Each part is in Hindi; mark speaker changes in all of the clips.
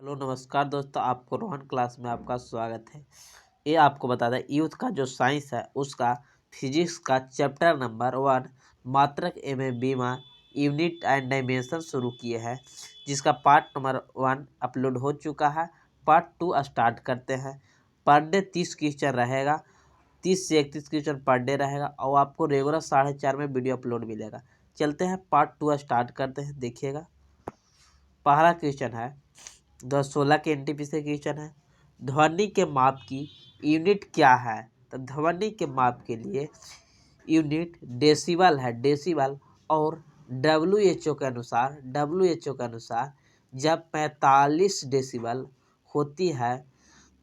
Speaker 1: हेलो नमस्कार दोस्तों, आपको रोहन क्लास में आपका स्वागत है। ये आपको बता दें, यूथ का जो साइंस है उसका फिजिक्स का चैप्टर नंबर 1 मात्रक एवं बीमा यूनिट एंड डायमेंशन शुरू किए हैं, जिसका पार्ट नंबर 1 अपलोड हो चुका है। पार्ट 2 स्टार्ट करते हैं। पर डे 30 क्वेश्चन रहेगा, 30 से 31 क्वेश्चन पर डे रहेगा और आपको रेगुलर 4:30 में वीडियो अपलोड मिलेगा। चलते हैं, पार्ट 2 स्टार्ट करते हैं। देखिएगा, पहला क्वेश्चन है 2016 के एनटीपीसी से क्वेश्चन है। ध्वनि के माप की यूनिट क्या है? तो ध्वनि के माप के लिए यूनिट डेसिबल है, डेसिबल। और डब्ल्यूएचओ के अनुसार जब 45 डेसिबल होती है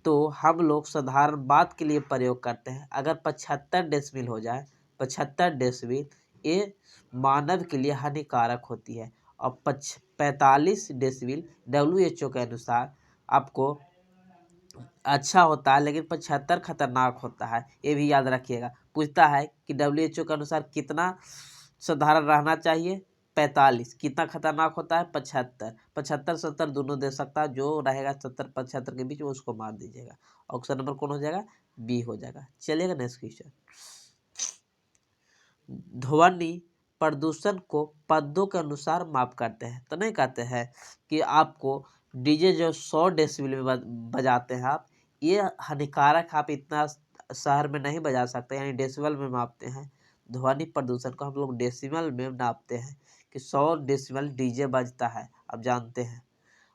Speaker 1: तो हम लोग साधारण बात के लिए प्रयोग करते हैं। अगर 75 डेसिबल हो जाए, 75 डेसिबल, ये मानव के लिए हानिकारक होती है। और 45 डेसिबल डब्ल्यूएचओ के अनुसार आपको अच्छा होता है, लेकिन 75 खतरनाक होता है। ये भी याद रखिएगा। पूछता है कि डब्ल्यूएचओ के अनुसार कितना साधारण रहना चाहिए? 45। कितना खतरनाक होता है? 75। 75 70 दोनों दे सकता है, जो रहेगा 70 75 के बीच में उसको मार दीजिएगा। ऑप्शन नंबर कौन हो जाएगा? बी हो जाएगा। चलिएगा नेक्स्ट क्वेश्चन। ध्वनि प्रदूषण को पदों के अनुसार माप करते हैं। तो नहीं कहते हैं कि आपको डीजे जो 100 डेसिबल में बजाते हैं आप, ये हानिकारक, आप इतना शहर में नहीं बजा सकते, यानी डेसिबल में मापते हैं। ध्वनि प्रदूषण को हम लोग डेसिबल में नापते हैं कि 100 डेसिबल डीजे बजता है, आप जानते हैं।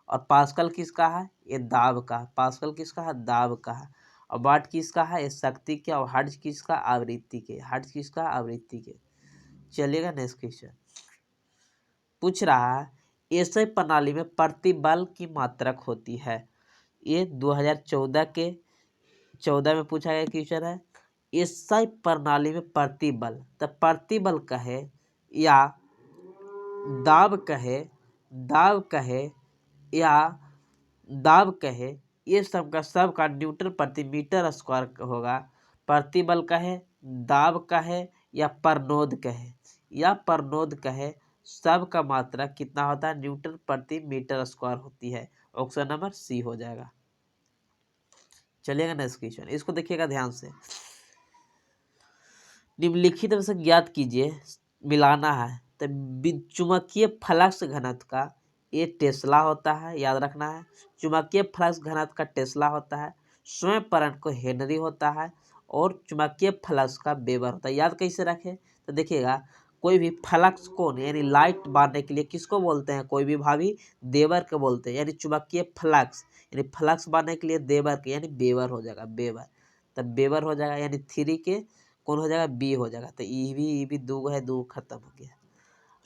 Speaker 1: और पास्कल किसका है? ये दाब का। पास्कल किसका है? दाब का है। और वाट किसका है? ये शक्ति के। और हर्ट्ज किसका? आवृत्ति के। हर्ट्ज किसका? आवृत्ति के। चलिएगा नेक्स्ट क्वेश्चन। पूछ रहा है एसआई प्रणाली में प्रतिबल की मात्रक होती है। ये 2014 में पूछा गया क्वेश्चन है। एसआई प्रणाली में प्रतिबल, तो प्रतिबल कहे या दाब कहे, दाब कहे या दाब कहे, ये सब का न्यूटन प्रति मीटर स्क्वायर होगा। प्रतिबल कहे, दाब कहे या प्रनोद कहे, सब का मात्रा कितना होता है? न्यूटन प्रति मीटर स्क्वायर होती है। ऑप्शन नंबर सी हो जाएगा। चलिएगा नेक्स्ट क्वेश्चन, इसको देखिएगा ध्यान से। निम्नलिखित में से ज्ञात कीजिए, मिलाना है। तो चुंबकीय फ्लक्स घनत्व का ये टेस्ला होता है, याद रखना है। चुंबकीय फ्लक्स घनत्व का टेस्ला होता है। स्वयं परण को हेनरी होता है। और चुंबकीय फ्लक्स का वेबर होता है। याद कैसे रखें? तो देखिएगा, कोई भी फ्लक्स कोण यानी लाइट बांधने के लिए किसको बोलते हैं? कोई भी भाभी देवर के बोलते हैं। यानी चुंबकीय फ्लक्स, यानी फ्लक्स बांधने के लिए देवर के, यानी वेबर हो जाएगा, वेबर। तब वेबर हो जाएगा, यानी 3 के कौन हो जाएगा? बी हो जाएगा। तो ई भी दो है, दो खत्म हो गया।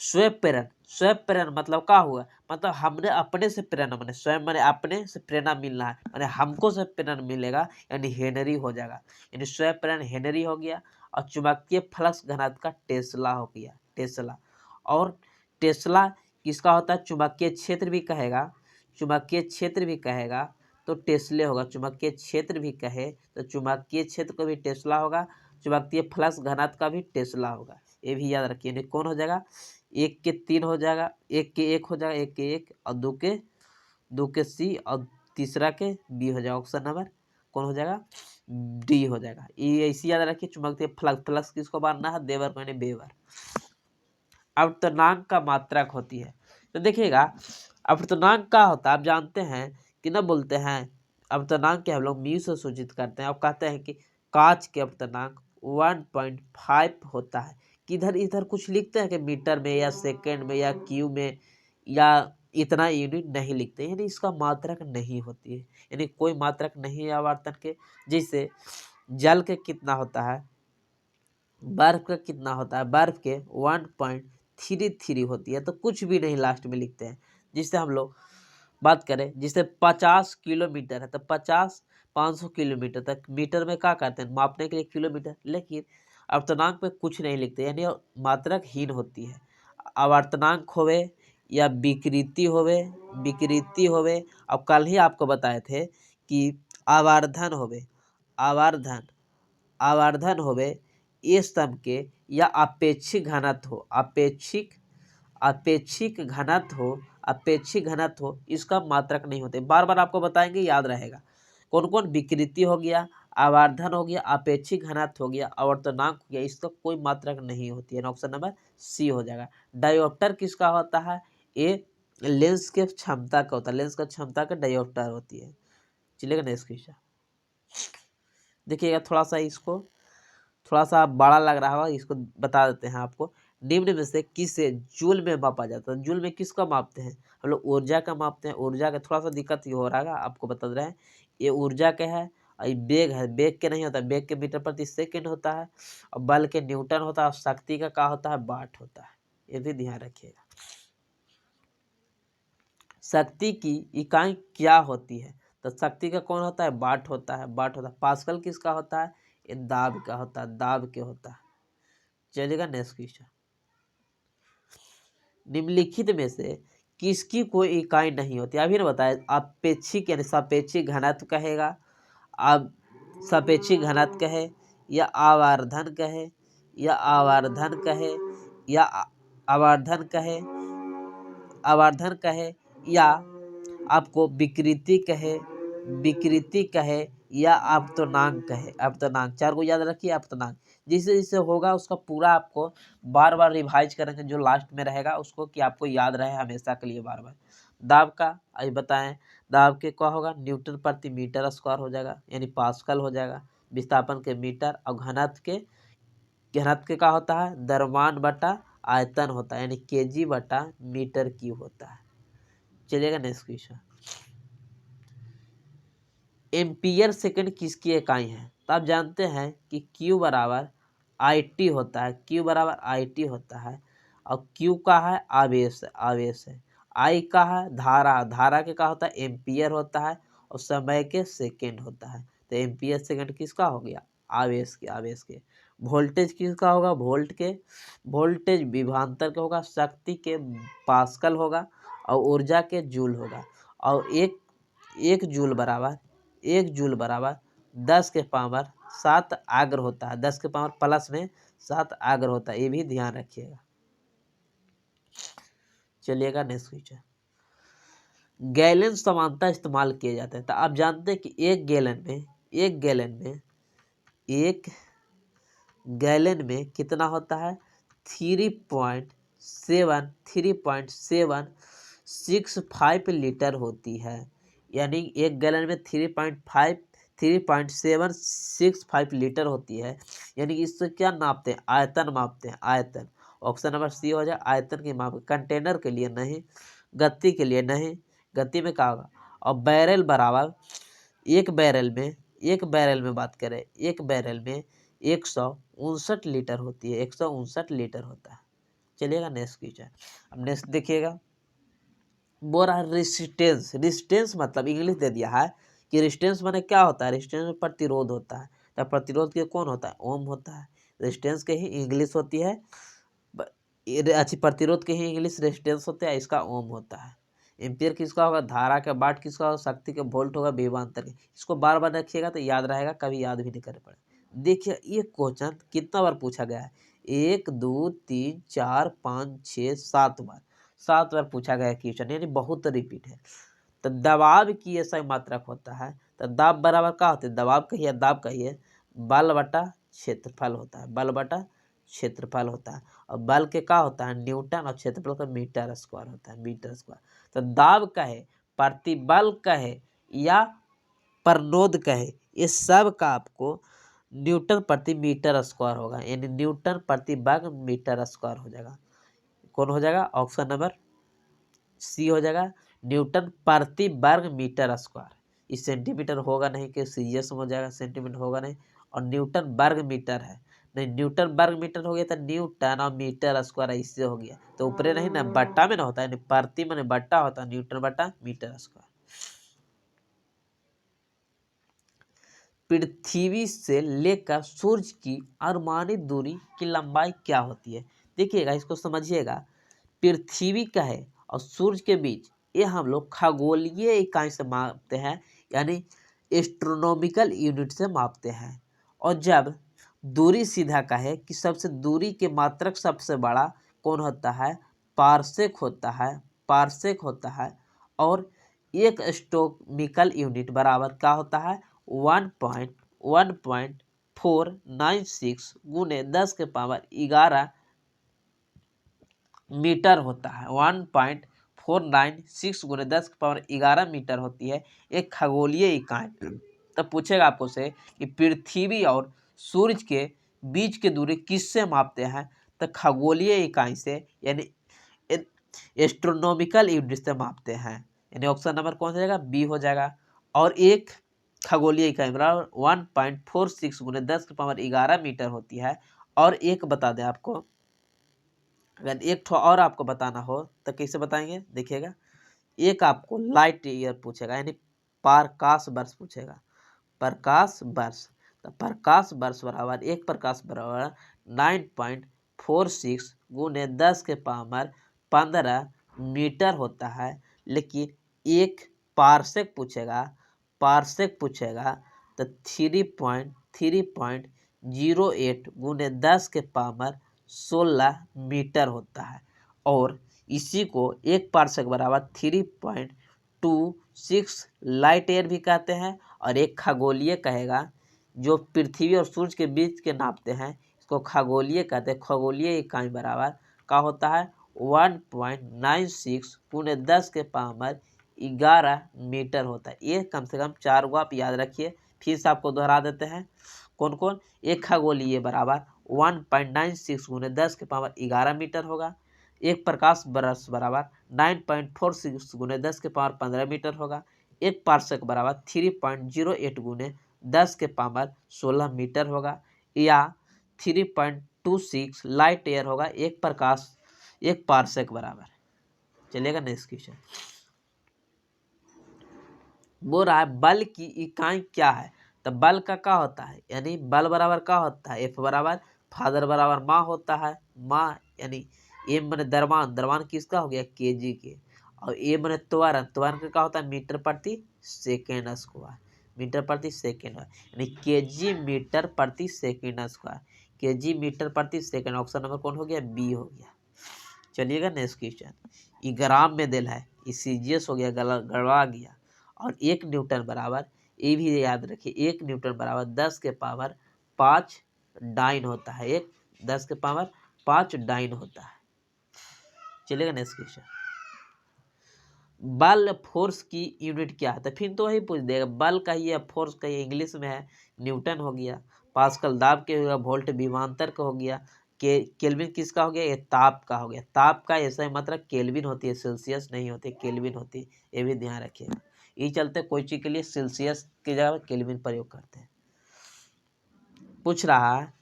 Speaker 1: स्वयं प्रेरण, स्वयं प्रेरण मतलब क्या हुआ? मतलब हमने अपने से प्रेरणा, मैंने स्वयं, मैंने अपने से प्रेरणा मिलना है, मैंने हमको से प्रेरणा मिलेगा, यानी हेनरी हो जाएगा। यानी स्वयं प्रेरण हेनरी हो गया। और चुंबकीय फ्लक्स घनत्व का टेस्ला हो गया, टेस्ला। और टेस्ला किसका होता है? चुंबकीय क्षेत्र भी कहेगा, चुंबकीय क्षेत्र भी कहेगा तो टेस्ले होगा। चुंबकीय क्षेत्र भी कहे तो चुंबकीय क्षेत्र को भी टेस्ला होगा। चुंबकीय फ्लक्स घनत्व का भी टेस्ला होगा। ये भी याद रखिए। नहीं कौन हो जाएगा? 1 के 3 हो जाएगा, 1 के 1 हो जाएगा, 1 के 1 और 2 के सी और तीसरा के बी हो जाएगा। ऑप्शन नंबर कौन हो जाएगा? डी हो जाएगा। ये ऐसी याद रखिए। चुंबकीय फ्लक्स, फ्लक्स किसको मानना है? देवर को, यानी बेवर। अवतरणांक का मात्रक होती है। तो देखिएगा, अवतरणांक क्या होता है? आप जानते हैं कि ना, बोलते हैं अवतरणांक के हम लोग म्यू से सूचित करते हैं। और कहते हैं कि कांच के अवतरणांक 1.5 होता है। किधर इधर कुछ लिखते हैं कि मीटर में या सेकंड में या क्यू में या इतना यूनिट नहीं लिखते, यानी इसका मात्रक नहीं होती है। यानी कोई मात्रक नहीं है आवर्तन के। जैसे जल के कितना होता है, बर्फ का कितना होता है? बर्फ के 1.33 होती है। तो कुछ भी नहीं लास्ट में लिखते हैं। जिससे हम लोग बात करें, जिससे 50 किलोमीटर है तो 500 किलोमीटर तक, मीटर में क्या करते हैं? मापने के लिए किलोमीटर। लेकिन अवर्तनांक पे कुछ नहीं लिखते, यानी मात्रक हीन होती है। अवर्तनांक होवे या विकृति होवे। अब कल ही आपको बताए थे कि आवर्धन होवे, आवर्धन, आवर्धन होवे ये स्तंभ के, या अपेक्षिक घनत्व हो, अपेक्षिक घनत्व हो, अपेक्षित घनत्व हो इसका मात्रक नहीं होते। बार बार आपको बताएंगे, याद रहेगा। कौन कौन? विकृति हो गया, आवर्धन हो गया, अपेक्षित घनत्व हो गया, आवर्तनांक हो गया, इसका कोई मात्रक नहीं होती है। ऑप्शन नंबर सी हो जाएगा। डायोप्टर किसका होता है? ये लेंस के क्षमता का होता है, लेंस का क्षमता का डायोप्टर होती है। चलिएगा नेक्स्ट क्वेश्चन देखिएगा। थोड़ा सा इसको थोड़ा सा बड़ा लग रहा होगा, इसको बता देते हैं आपको। निम्न में से किसे जूल में मापा जाता है? जूल में किसका मापते हैं हम लोग? ऊर्जा का मापते हैं। ऊर्जा का थोड़ा सा दिक्कत ये हो रहा है, आपको बता रहे हैं। ये ऊर्जा के है और ये बेग है। बेग के नहीं होता, बेग के मीटर प्रति सेकंड होता है, और बल के न्यूटन होता है, और शक्ति का क्या होता है? वाट होता है। ये भी ध्यान रखिएगा। शक्ति की इकाई क्या होती है? तो शक्ति का कौन होता है? वाट होता है, वाट होता है। पास्कल किसका होता है? ये दाब का होता है, दाब के होता है। चलिएगा नेक्स्ट क्वेश्चन। निम्नलिखित में से किसकी कोई इकाई नहीं होती? अभी ना बताया, अपेक्षिक यानी सापेक्षिक घनत्व कहेगा, आप सापेक्षिक घनत्व कहे, या आवर्धन कहे, या आवर्धन कहे, या आवर्धन कहे, आवर्धन कहे, या आपको विकृति कहे, विकृति कहे, या अप्तनांक कहे। अप्तनांक, चार को याद रखिए। अप्तनांक जिसे जिसे होगा उसका पूरा आपको बार बार रिवाइज करेंगे, जो लास्ट में रहेगा उसको, कि आपको याद रहे हमेशा के लिए बार बार। दाब का आज बताएं, दाब के क्या होगा? न्यूटन प्रति मीटर स्क्वायर हो जाएगा, यानी पास्कल हो जाएगा। विस्थापन के मीटर, और घनत्व के क्या होता है? द्रव्यमान बटा आयतन होता है, यानी केजी बटा मीटर क्यूब होता है। चलिएगा नेक्स्ट क्वेश्चन। एम्पियर सेकंड किसकी इकाई है? तो आप जानते हैं कि Q बराबर IT होता है, Q बराबर IT होता है। और Q का है आवेश, आवेश है। I का है धारा, धारा के का होता है? एम्पियर होता है। और समय के सेकंड होता है। तो एम्पियर सेकंड किसका हो गया? आवेश के, आवेश के। वोल्टेज किसका होगा? वोल्ट के। वोल्टेज विभवांतर के होगा। शक्ति के पास्कल होगा, और ऊर्जा के जूल होगा। और एक जूल बराबर 10 के पावर 7 आग्र होता है। 10 के पावर प्लस में 7 आग्र होता है, ये भी ध्यान रखिएगा। चलिएगा नेक्स्ट क्वेश्चन। गैलन समानता इस्तेमाल किए जाते हैं। तो आप जानते हैं कि एक गैलन में कितना होता है? 3.65 लीटर होती है। यानी एक गैलन में 3.65 लीटर होती है। यानी इससे क्या नापते हैं? आयतन मापते हैं, आयतन। ऑप्शन नंबर सी हो जाए, आयतन की माप। कंटेनर के लिए नहीं, गति के लिए नहीं। गति में क्या होगा? और बैरल बराबर एक बैरल में बात करें, एक बैरल में 159 लीटर होती है, 159 लीटर होता है। चलिएगा नेक्स्ट क्वेश्चन। अब नेक्स्ट देखिएगा, बोल रहा है रेजिस्टेंस। रेजिस्टेंस मतलब इंग्लिश दे दिया है कि रेजिस्टेंस माने क्या होता है? रेजिस्टेंस में प्रतिरोध होता है। तो प्रतिरोध के कौन होता है? ओम होता है। रेजिस्टेंस के ही इंग्लिश होती है, अच्छी प्रतिरोध के ही इंग्लिश रेजिस्टेंस होता है, इसका ओम होता है। एम्पियर किसका होगा? धारा का। वाट किसका होगा? शक्ति के। वोल्ट होगा विभवांतर के। इसको बार बार रखिएगा तो याद रहेगा, कभी याद भी नहीं कर पड़े। देखिए ये क्वेश्चन कितना बार पूछा गया है? 1 2 3 4 5 6 7 बार, 7 बार पूछा गया क्वेश्चन, यानी बहुत रिपीट है। तो दबाव की ऐसा मात्रक होता है। तो दाब बराबर क्या होता है? दबाव कहिए, दाब कहिए, बल बटा क्षेत्रफल होता है, बल बटा क्षेत्रफल होता है। और बल के क्या होता है? न्यूटन। और क्षेत्रफल का मीटर स्क्वायर होता है, मीटर स्क्वायर। तो दाब कहे, प्रतिबल कहे, या प्रनोद कहे, ये सब का आपको न्यूटन प्रति मीटर स्क्वायर होगा, यानी न्यूटन प्रति वर्ग मीटर स्क्वायर हो जाएगा। कौन हो जाएगा? ऑप्शन नंबर सी हो जाएगा, न्यूटन प्रति वर्ग मीटर स्क्वायर। इस सेंटीमीटर होगा नहीं, कि सीएस हो जाएगा, सेंटीमीटर होगा नहीं। और न्यूटन वर्ग मीटर है, नहीं न्यूटन वर्ग मीटर हो गया तो न्यूटन और मीटर स्क्वायर इससे हो गया। तो ऊपरे नहीं ना, बट्टा में ना होता है, प्रति में बट्टा होता है, न्यूटन बट्टा मीटर स्क्वायर। पृथ्वी से लेकर सूर्य की अनुमानित दूरी की लंबाई क्या होती है? देखिएगा, इसको समझिएगा। पृथ्वी का है और सूर्य के बीच, ये हम लोग खगोलीय इकाई से मापते हैं, यानी एस्ट्रोनॉमिकल यूनिट से मापते हैं। और जब दूरी सीधा का है कि सबसे दूरी के मात्रक सबसे बड़ा कौन होता है? पारसेक होता है, पार्सेक होता है और एक एस्ट्रोनॉमिकल यूनिट बराबर क्या होता है 1.496 गुने 10 के पावर 11 मीटर होता है। 1.496 गुने 10 के पावर 11 मीटर होती है एक खगोलीय इकाई। तब पूछेगा आपको से कि पृथ्वी और सूरज के बीच की दूरी किससे मापते हैं, तो खगोलीय इकाई से यानी एस्ट्रोनॉमिकल यूनिट से मापते हैं। यानी ऑप्शन नंबर कौन सा जाएगा, बी हो जाएगा। और एक खगोलीय इकाई बराबर 1.46 गुने 10 के पावर 11 मीटर होती है। और एक बता दें आपको, अगर एक ठो और आपको बताना हो तो कैसे बताएंगे, देखिएगा। एक आपको लाइट ईयर पूछेगा यानी प्रकाश वर्ष पूछेगा, प्रकाश वर्ष। तो प्रकाश वर्ष बराबर एक प्रकाश बराबर 9.46 गुने 10 के पावर 15 मीटर होता है। लेकिन एक पार्सेक पूछेगा, पार्सेक पूछेगा तो 3.08 गुने 10 के पावर 16 मीटर होता है। और इसी को एक पार्सेक बराबर 3.26 लाइट ईयर भी कहते हैं। और एक खगोलीय कहेगा जो पृथ्वी और सूरज के बीच के नापते हैं, इसको खगोलीय कहते हैं। खगोलीय इकाई बराबर क्या होता है 1.96 गुने 10 के पावर 11 मीटर होता है। ये कम से कम 4 गो आप याद रखिए। फिर से आपको दोहरा देते हैं कौन कौन। एक खगोलीय बराबर 1.96 गुने 10 के पावर 11 मीटर होगा। एक प्रकाश वर्ष बराबर 9.46 गुने 10 के पावर 15 मीटर होगा। एक पार्सेक बराबर 3.08 गुने 10 के पावर 16 मीटर होगा। या 3.26 लाइट ईयर होगा एक प्रकाश एक पार्सेक बराबर। चलिएगा नेक्स्ट क्वेश्चन। बोल रहा है बल की इकाई क्या है, तो बल का क्या होता है, यानी बल बराबर क्या होता है, एफ बराबर फादर बराबर माँ होता है। माँ यानी एम मैंने द्रव्यमान, द्रव्यमान किसका हो गया केजी के। और ए मैंने त्वरण, त्वरण का क्या होता है मीटर प्रति सेकेंड स्क्वायर, मीटर प्रति सेकेंड। यानी केजी मीटर प्रति सेकेंड स्क्वायर, केजी मीटर प्रति सेकेंड। ऑप्शन नंबर कौन हो गया, बी हो गया। चलिएगा नेक्स्ट क्वेश्चन। ये ग्राम में दिल है, ये सीजीएस हो गया, गड़वा गया। और 1 न्यूटन बराबर, ये भी याद रखिए, 1 न्यूटन बराबर 10 के पावर 5 डाइन होता है। एक 10 के पावर 5 डाइन होता है। चलिएगा नेक्स्ट क्वेश्चन। बल फोर्स की यूनिट क्या है, तो फिर तो वही पूछ देगा, बल का ही है, फोर्स का ही, इंग्लिश में है न्यूटन हो गया। पास्कल दाब के हो गया, वोल्ट विभवांतर का हो गया। केल्विन किसका हो गया, ये ताप का हो गया। ताप का ऐसा ही मतलब केल्विन होती है, सेल्सियस नहीं होती, केल्विन होती है, ये भी ध्यान रखिएगा। ये चलते कोई चीज के लिए सेल्सियस की जगह केल्विन प्रयोग करते हैं। पूछ रहा है,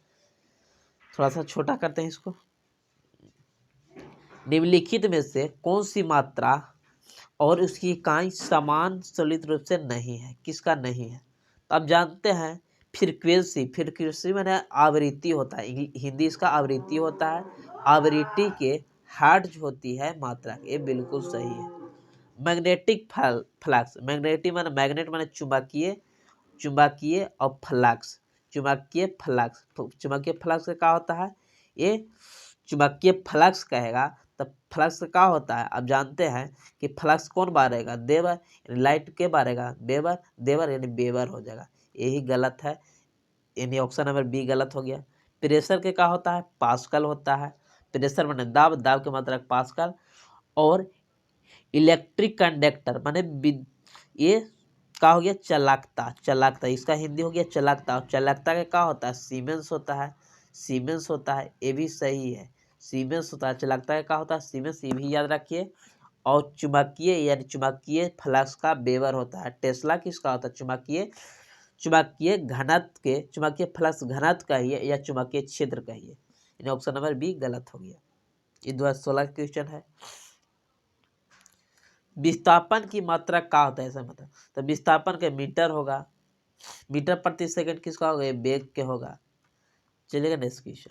Speaker 1: थोड़ा सा छोटा करते हैं इसको। निम्नलिखित में से कौन सी मात्रा और उसकी इकाई समान सलित रूप से नहीं है, किसका नहीं है। तो आप जानते हैं फ्रीक्वेंसी, फ्रीक्वेंसी मैंने आवृत्ति होता है, हिंदी इसका आवृत्ति होता है। आवृत्ति के हर्ट्ज होती है मात्रा, ये बिल्कुल सही है। मैग्नेटिक फ्लक्स, मैग्नेटिक माने मैग्नेट माने चुंबकीय, चुंबकीय और फ्लक्स, चुंबकीय फ्लक्स, चुंबकीय फ्लक्स का क्या होता है, ये चुंबकीय फ्लक्स कहेगा। तब फ्लक्स क्या होता है, आप जानते हैं कि फ्लक्स कौन बारेगा, देवर, यानी लाइट के बारेगा बेवर, देवर यानी बेवर हो जाएगा। यही गलत है, यानी ऑप्शन नंबर बी गलत हो गया। प्रेशर के क्या होता है, पास्कल होता है। प्रेशर माने दाब, दाब की मात्रा पास्कल। और इलेक्ट्रिक कंडक्टर माने ये क्या हो गया, चालकता, चालकता, इसका हिंदी हो गया चालकता। और चालकता का क्या होता है, सीमेंस होता है, सीमेंस होता है, ये भी सही है, सीमेंस होता है। चालकता का क्या होता है, सीमेंस, ये भी याद रखिए। और चुंबकीय यानी चुंबकीय फ्लक्स का बेवर होता है। टेस्ला किसका होता है, चुंबकीय, चुंबकीय घनत्व के, चुंबकीय फ्लक्स घनत्व का ही है या चुंबकीय क्षेत्र का ही है। यानी ऑप्शन नंबर बी गलत हो गया। ये 2016 का क्वेश्चन है। विस्थापन की मात्रा क्या होता है, ऐसा मतलब, तो विस्थापन के मीटर होगा, मीटर प्रति सेकंड किसका होगा, ये वेग के होगा। चलिएगा नेक्स्ट क्वेश्चन।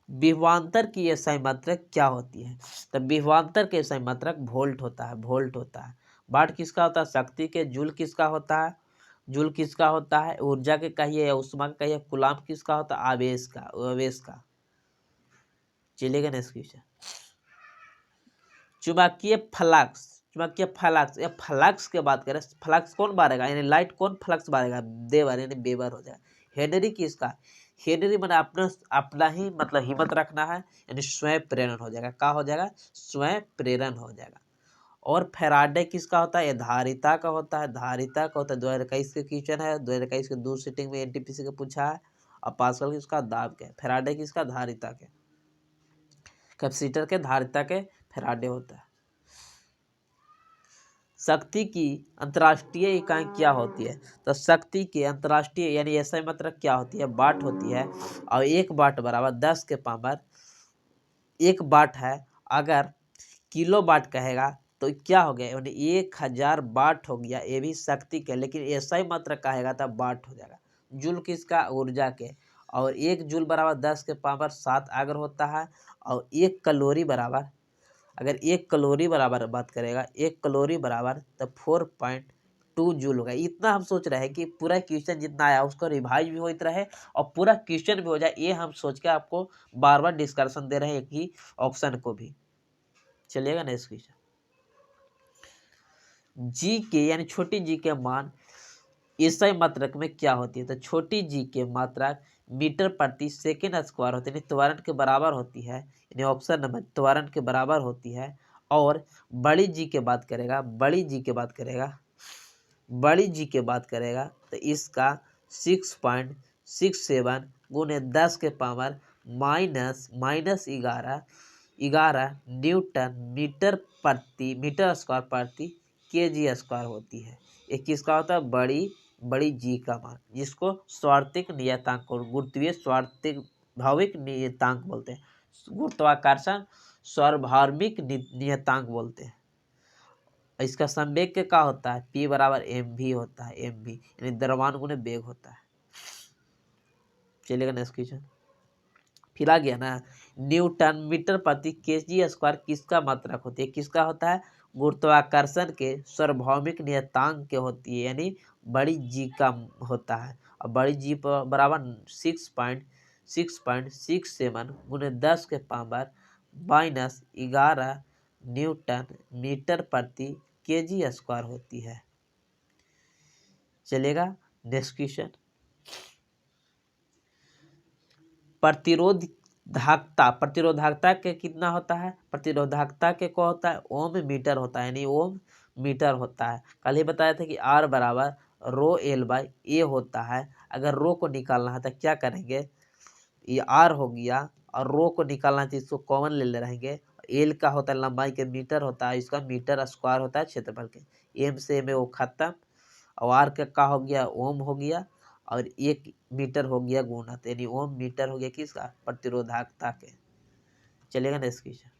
Speaker 1: विभवांतर की एसआई मात्रक क्या होती है, तो विभवांतर के एसआई मात्रक वोल्ट होता है, वोल्ट होता है। वाट किसका होता है, शक्ति के। जूल किसका होता है, जूल किसका होता है ऊर्जा के कहिए या उष्मा के कहिए। कूलाम किसका होता है, आवेश का, आवेश का। चलिएगा नेक्स्ट क्वेश्चन। चुंबकीय फ्लक्स, चुंबकीय फ्लक्स या फ्लक्स की बात करें, फ्लक्स कौन बारेगा यानी लाइट कौन फ्लक्स बारेगा, वेबर यानी वेबर हो जाएगा। हेनरी किसका, हेनरी मैंने अपना अपना ही मतलब हिम्मत रखना है यानी स्वयं प्रेरण हो जाएगा, क्या हो जाएगा, स्वयं प्रेरण हो जाएगा। और फैराडे किसका होता है, ये धारिता का होता है, धारिता का होता है। 2021 के क्वेश्चन है, 2021 के दूसरी सिटिंग में एनटीपीसी का पूछा है। और पास्कल किसका, दाब के, फैराडे किसका, धारिता के, कैपेसिटर के धारिता के फैराडे होता है। शक्ति की अंतर्राष्ट्रीय इकाई क्या होती है, तो शक्ति की अंतर्राष्ट्रीय यानी ऐसा मात्रक क्या होती है, वाट होती है। और 1 वाट बराबर 10 के पावर 1 वाट है। अगर किलो वाट कहेगा तो क्या हो गया, यानी 1000 वाट हो गया, ये भी शक्ति के, लेकिन ऐसा ही मात्रक कहेगा तब वाट हो जाएगा। जूल किसका, ऊर्जा के। और 1 जूल बराबर 10 के पावर 7 अगर होता है। और 1 कैलोरी बराबर, अगर 1 कैलोरी बराबर बात करेगा, 1 कैलोरी बराबर तो 4.2 जूल होगा। इतना हम सोच रहे हैं कि पूरा क्वेश्चन जितना आया उसको रिवाइज भी होते रहे और पूरा क्वेश्चन भी हो जाए, ये हम सोच के आपको बार बार डिस्कशन दे रहे हैं एक ही ऑप्शन को भी। चलिएगा नेक्स्ट क्वेश्चन। जी के यानी छोटी जी के मान ईसाई मात्रक में क्या होती है, तो छोटी जी के मात्रक मीटर प्रति सेकेंड स्क्वायर होती है, यानी त्वरण के बराबर होती है, यानी ऑप्शन नंबर त्वरण के बराबर होती है। और बड़ी जी के बात करेगा, बड़ी जी के बात करेगा, बड़ी जी के बात करेगा तो इसका 6.67 गुने 10 के पावर -11 न्यूटन मीटर स्क्वायर प्रति केजी स्क्वायर होती है। ये किसका होता है, बड़ी जी का मान, जिसको स्वार्थिक नियतांक और गुरुत्वीय स्वार्थिक नियतांक बोलते हैं, गुरुत्वाकर्षण सार्वभौमिक नियतांक बोलते हैं। इसका संवेग के क्या होता है, P बराबर mv होता है, mv यानी द्रव्यमान गुने वेग होता है। चलिएगा नेक्स्ट क्वेश्चन। फिर आ गया ना, न्यूटन मीटर प्रति केजी स्क्वायर किसका मात्रक होती है, किसका होता है, गुरुत्वाकर्षण के सार्वभौमिक नियतांक के होती है, यानी बड़ी जी का होता है। और बड़ी जी बराबर 6.67 गुने 10 के पावर -11 न्यूटन मीटर प्रति केजी स्क्वायर होती है। चलेगा नेक्स्ट क्वेश्चन। प्रतिरोधकता के कितना होता है, प्रतिरोधकता के को होता है ओम मीटर होता है, यानी ओम मीटर होता है। कल ही बताया था कि R बराबर रो एल बाई ए होता है। अगर रो को निकालना है तो क्या करेंगे, ये R हो गया और रो को निकालना है तो इसको कॉमन ले रहेंगे। एल का होता है लंबाई के मीटर होता है, इसका मीटर स्क्वायर होता है क्षेत्रफल के। एम से में वो खत्म, और आर का हो गया ओम हो गया, और 1 मीटर हो गया गुना, यानी ओम मीटर हो गया किसका, प्रतिरोधकता के। चलेगा नेक्स्ट क्वेश्चन।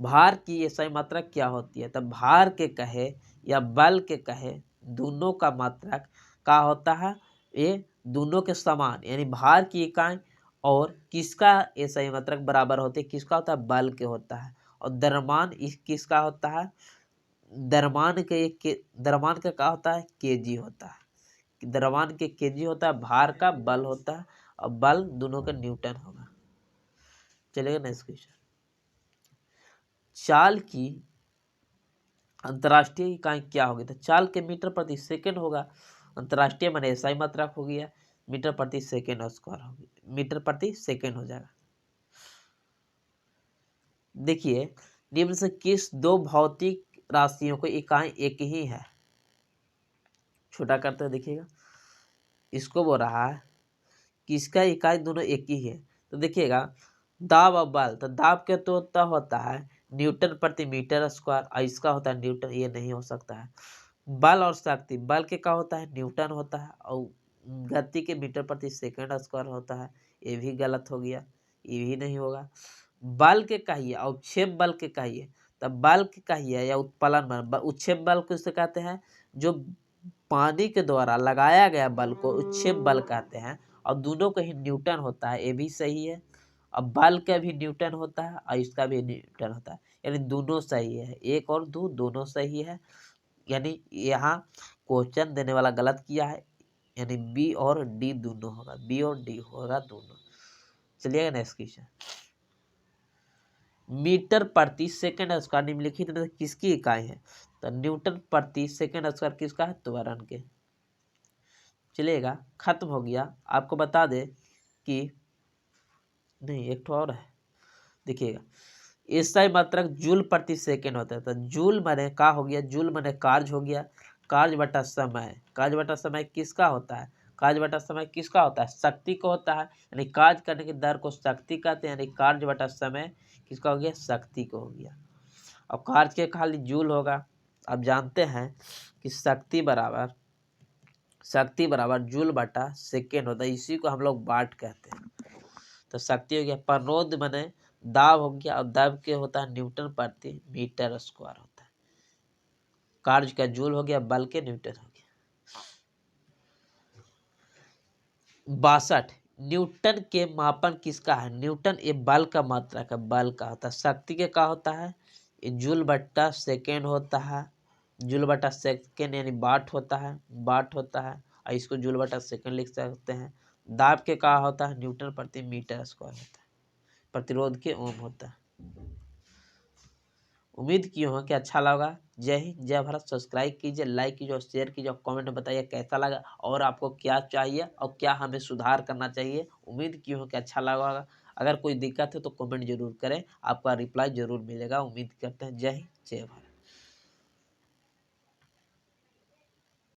Speaker 1: भार की सही मात्रा क्या होती है, तब भार के कहे या बल के कहे दोनों का मात्रक क्या होता है, ये दोनों के समान, यानी भार की इकाई और किसका ये सही मात्रक बराबर होते हैं, किसका होता है, बल के होता है। और द्रव्यमान किसका होता है, द्रव्यमान का क्या होता है, केजी होता है। द्रव्यमान के केजी होता है, भार का बल होता है, और बल दोनों का न्यूटन होगा। चलेगा नेक्स्ट क्वेश्चन। चाल की अंतर्राष्ट्रीय इकाई क्या होगी, तो चाल के मीटर प्रति सेकंड होगा। अंतर्राष्ट्रीय माने ऐसा ही मात्रक हो गया, मीटर प्रति सेकंड स्क्वायर होगी, मीटर प्रति सेकंड हो जाएगा। देखिए निम्न से किस दो भौतिक राशियों को इकाई एक ही है, छोटा करते देखिएगा। इसको बोल रहा है कि इसका इकाई दोनों एक ही है, तो देखिएगा दाब और बल, तो दाब के तो होता है न्यूटन प्रति मीटर स्क्वायर, और इसका होता है न्यूटन, ये नहीं हो सकता है। बल और शक्ति, बल के क्या होता है, न्यूटन होता है, और गति के मीटर प्रति सेकंड स्क्वायर होता है, ये भी गलत हो गया, ये भी नहीं होगा। बल के कहिए और उच्छेद बल के कहिए, तब बल के कहिए या उत्प्लवन बल, उच्छेद बल किसे कहते हैं, जो पानी के द्वारा लगाया गया बल को उच्छेद बल कहते हैं, और दोनों का ही न्यूटन होता है, ये भी सही है। अब बल का भी न्यूटन होता है और इसका भी न्यूटन होता है, यानी दोनों सही है, एक और दो दोनों सही है। यानी यहाँ क्वेश्चन देने वाला गलत किया है, यानी बी और डी दोनों होगा, बी और डी होगा दोनों। चलिएगा नेक्स्ट क्वेश्चन। मीटर प्रति सेकंड स्क्वायर निम्नलिखित में किसकी इकाई है? तो न्यूटन प्रति सेकंड स्क्वायर किसका है? त्वरण के। चलेगा, खत्म हो गया। आपको बता दे कि नहीं, एक तो और है, देखिएगा। एसआई मात्रक जूल प्रति सेकंड होता है। तो जूल माने का हो गया, जूल माने कार्य हो गया, कार्य बटा समय। कार्य बटा समय किसका होता है? कार्य बटा समय किसका होता है? शक्ति को होता है, यानी कार्य करने की दर को शक्ति कहते हैं, यानी कार्य बटा समय किसका हो गया? शक्ति को हो गया। अब कार्य के खाली जूल होगा। अब जानते हैं कि शक्ति बराबर जूल बटा सेकेंड होता है, इसी को हम लोग वाट कहते हैं। तो शक्ति हो गया, प्रणोद माने दाब हो गया, और दाब के होता है न्यूटन प्रति मीटर स्क्वायर होता है। कार्य का जूल हो गया, बल के न्यूटन हो गया। 62 न्यूटन के मापन किसका है? न्यूटन ये बल का मात्रक है, बल का होता है। शक्ति के का होता है? ये जूल बट्टा सेकेंड होता है, जूल बटा सेकेंड यानी वाट होता है, वाट होता है, और इसको जूल बटा सेकेंड लिख सकते हैं। दाब के का होता है? न्यूटन प्रति मीटर स्क्वायर होता है। प्रतिरोध के ओम होता है। उम्मीद की हो कि अच्छा लगा। जय हिंद, जय भारत। सब्सक्राइब कीजिए, लाइक कीजिए और शेयर कीजिए, और कमेंट में बताइए कैसा लगा और आपको क्या चाहिए और क्या हमें सुधार करना चाहिए। उम्मीद की हो कि अच्छा लगा होगा। अगर कोई दिक्कत है तो कमेंट जरूर करें, आपका रिप्लाई जरूर मिलेगा। उम्मीद करते हैं। जय हिंद, जय भारत।